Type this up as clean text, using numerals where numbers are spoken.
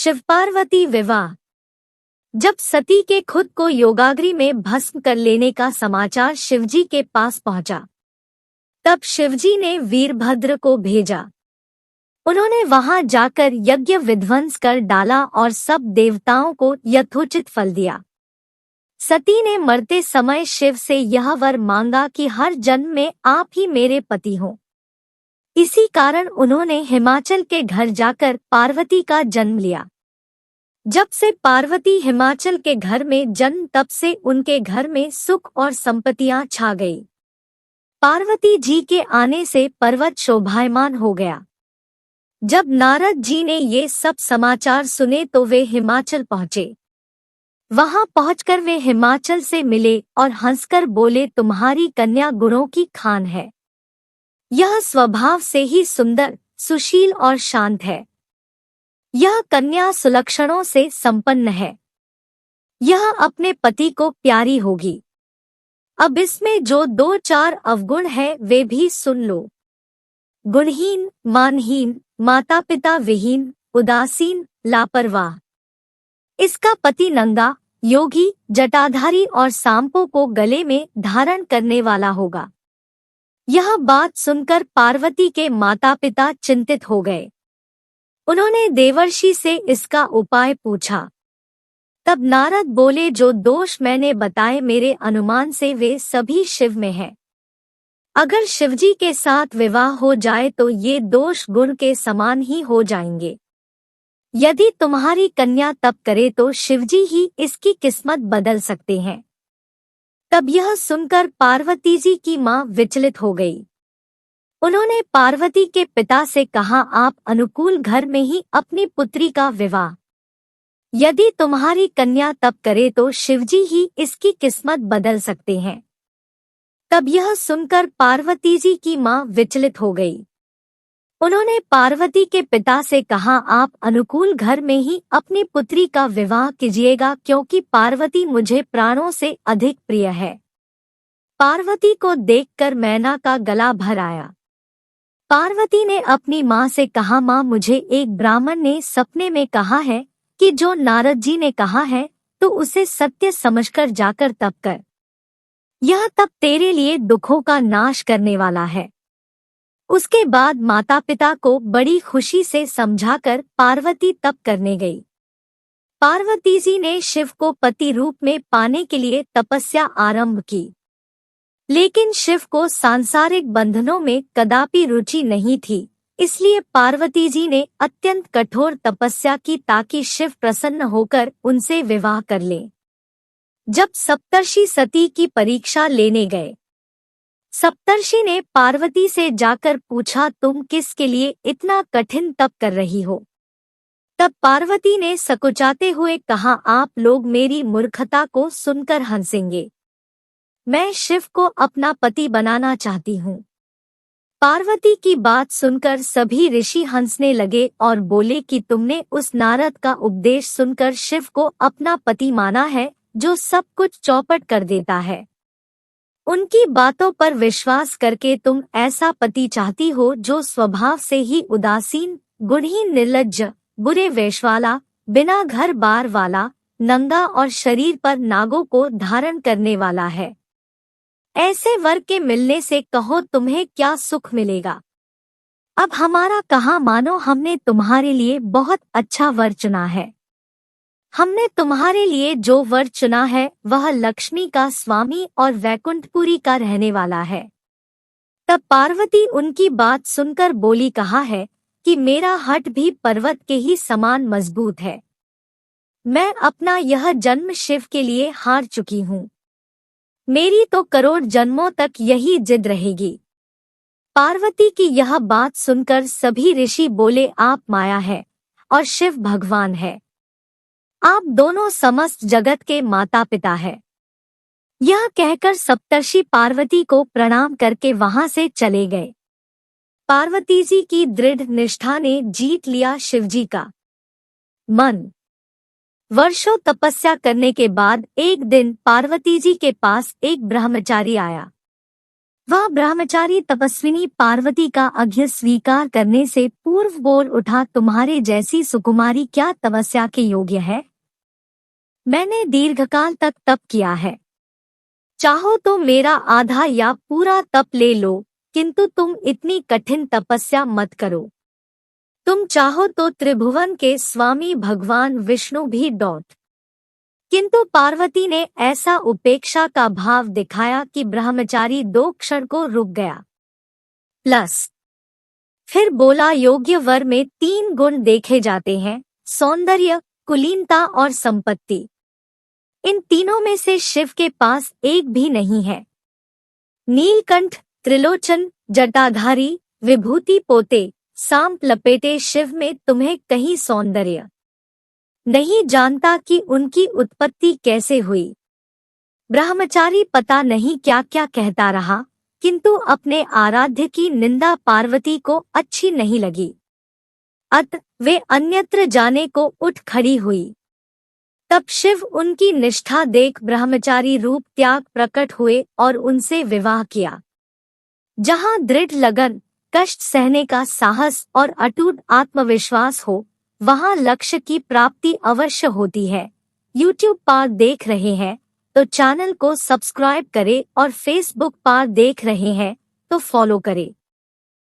शिव पार्वती विवाह। जब सती के खुद को योगाग्नि में भस्म कर लेने का समाचार शिवजी के पास पहुंचा, तब शिवजी ने वीरभद्र को भेजा। उन्होंने वहां जाकर यज्ञ विध्वंस कर डाला और सब देवताओं को यथोचित फल दिया। सती ने मरते समय शिव से यह वर मांगा कि हर जन्म में आप ही मेरे पति हों। इसी कारण उन्होंने हिमाचल के घर जाकर पार्वती का जन्म लिया। जब से पार्वती हिमाचल के घर में जन्म, तब से उनके घर में सुख और संपत्तियां छा गई। पार्वती जी के आने से पर्वत शोभायमान हो गया। जब नारद जी ने ये सब समाचार सुने तो वे हिमाचल पहुंचे। वहां पहुंचकर वे हिमाचल से मिले और हंसकर बोले, तुम्हारी कन्या गुणों की खान है। यह स्वभाव से ही सुंदर, सुशील और शांत है। यह कन्या सुलक्षणों से संपन्न है। यह अपने पति को प्यारी होगी। अब इसमें जो 2-4 अवगुण है वे भी सुन लो। गुणहीन, मानहीन, माता पिता विहीन, उदासीन, लापरवाह। इसका पति नंगा, योगी, जटाधारी और सांपों को गले में धारण करने वाला होगा। यह बात सुनकर पार्वती के माता पिता चिंतित हो गए। उन्होंने देवर्षि से इसका उपाय पूछा। तब नारद बोले, जो दोष मैंने बताए मेरे अनुमान से वे सभी शिव में हैं। अगर शिवजी के साथ विवाह हो जाए तो ये दोष गुण के समान ही हो जाएंगे। यदि तुम्हारी कन्या तप करे तो शिवजी ही इसकी किस्मत बदल सकते हैं। तब यह सुनकर पार्वती जी की मां विचलित हो गई। उन्होंने पार्वती के पिता से कहा, आप अनुकूल घर में ही अपनी पुत्री का विवाह। यदि तुम्हारी कन्या तप करे तो शिवजी ही इसकी किस्मत बदल सकते हैं। तब यह सुनकर पार्वती जी की मां विचलित हो गई। उन्होंने पार्वती के पिता से कहा, आप अनुकूल घर में ही अपनी पुत्री का विवाह कीजिएगा, क्योंकि पार्वती मुझे प्राणों से अधिक प्रिय है। पार्वती को देखकर मैना का गला भर आया। पार्वती ने अपनी मां से कहा, मां, मुझे एक ब्राह्मण ने सपने में कहा है कि जो नारद जी ने कहा है तो उसे सत्य समझकर जाकर तप कर। यह तप तेरे लिए दुखों का नाश करने वाला है। उसके बाद माता पिता को बड़ी खुशी से समझाकर पार्वती तप करने गई। पार्वती जी ने शिव को पति रूप में पाने के लिए तपस्या आरंभ की। लेकिन शिव को सांसारिक बंधनों में कदापि रुचि नहीं थी, इसलिए पार्वती जी ने अत्यंत कठोर तपस्या की ताकि शिव प्रसन्न होकर उनसे विवाह कर ले। जब सप्तर्षि सती की परीक्षा लेने गए, सप्तर्षि ने पार्वती से जाकर पूछा, तुम किसके लिए इतना कठिन तप कर रही हो? तब पार्वती ने सकुचाते हुए कहा, आप लोग मेरी मूर्खता को सुनकर हंसेंगे। मैं शिव को अपना पति बनाना चाहती हूँ। पार्वती की बात सुनकर सभी ऋषि हंसने लगे और बोले कि तुमने उस नारद का उपदेश सुनकर शिव को अपना पति माना है, जो सब कुछ चौपट कर देता है। उनकी बातों पर विश्वास करके तुम ऐसा पति चाहती हो जो स्वभाव से ही उदासीन, गुणहीन, निर्लज्ज, बुरे वेश वाला, बिना घर बार वाला, नंगा और शरीर पर नागों को धारण करने वाला है। ऐसे वर के मिलने से कहो तुम्हें क्या सुख मिलेगा। अब हमारा कहा मानो, हमने तुम्हारे लिए बहुत अच्छा वर चुना है। हमने तुम्हारे लिए जो वर चुना है वह लक्ष्मी का स्वामी और वैकुंठपुरी का रहने वाला है। तब पार्वती उनकी बात सुनकर बोली, कहा है कि मेरा हठ भी पर्वत के ही समान मजबूत है। मैं अपना यह जन्म शिव के लिए हार चुकी हूँ। मेरी तो करोड़ जन्मों तक यही जिद रहेगी। पार्वती की यह बात सुनकर सभी ऋषि बोले, आप माया है और शिव भगवान है। आप दोनों समस्त जगत के माता पिता है। यह कहकर सप्तर्षि पार्वती को प्रणाम करके वहां से चले गए। पार्वती जी की दृढ़ निष्ठा ने जीत लिया शिवजी का मन। वर्षों तपस्या करने के बाद एक दिन पार्वती जी के पास एक ब्रह्मचारी आया। वह ब्रह्मचारी तपस्विनी पार्वती का अर्घ्य स्वीकार करने से पूर्व बोल उठा, तुम्हारे जैसी सुकुमारी क्या तपस्या के योग्य है? मैंने दीर्घकाल तक तप किया है। चाहो तो मेरा आधा या पूरा तप ले लो, किंतु तुम इतनी कठिन तपस्या मत करो। तुम चाहो तो त्रिभुवन के स्वामी भगवान विष्णु भी डॉट। किंतु पार्वती ने ऐसा उपेक्षा का भाव दिखाया कि ब्रह्मचारी 2 क्षण को रुक गया। फिर बोला, योग्य वर में 3 गुण देखे जाते हैं, सौंदर्य, कुलीनता और संपत्ति। इन तीनों में से शिव के पास एक भी नहीं है। नीलकंठ, त्रिलोचन, जटाधारी, विभूति पोते, सांप लपेटे शिव में तुम्हें कहीं सौंदर्य नहीं जानता कि उनकी उत्पत्ति कैसे हुई। ब्रह्मचारी पता नहीं क्या क्या कहता रहा, किंतु अपने आराध्य की निंदा पार्वती को अच्छी नहीं लगी। अत वे अन्यत्र जाने को उठ खड़ी हुई। तब शिव उनकी निष्ठा देख ब्रह्मचारी रूप त्याग प्रकट हुए और उनसे विवाह किया। जहाँ दृढ़ लगन, कष्ट सहने का साहस और अटूट आत्मविश्वास हो, वहाँ लक्ष्य की प्राप्ति अवश्य होती है। YouTube पर देख रहे हैं तो चैनल को सब्सक्राइब करें और Facebook पर देख रहे हैं तो फॉलो करें।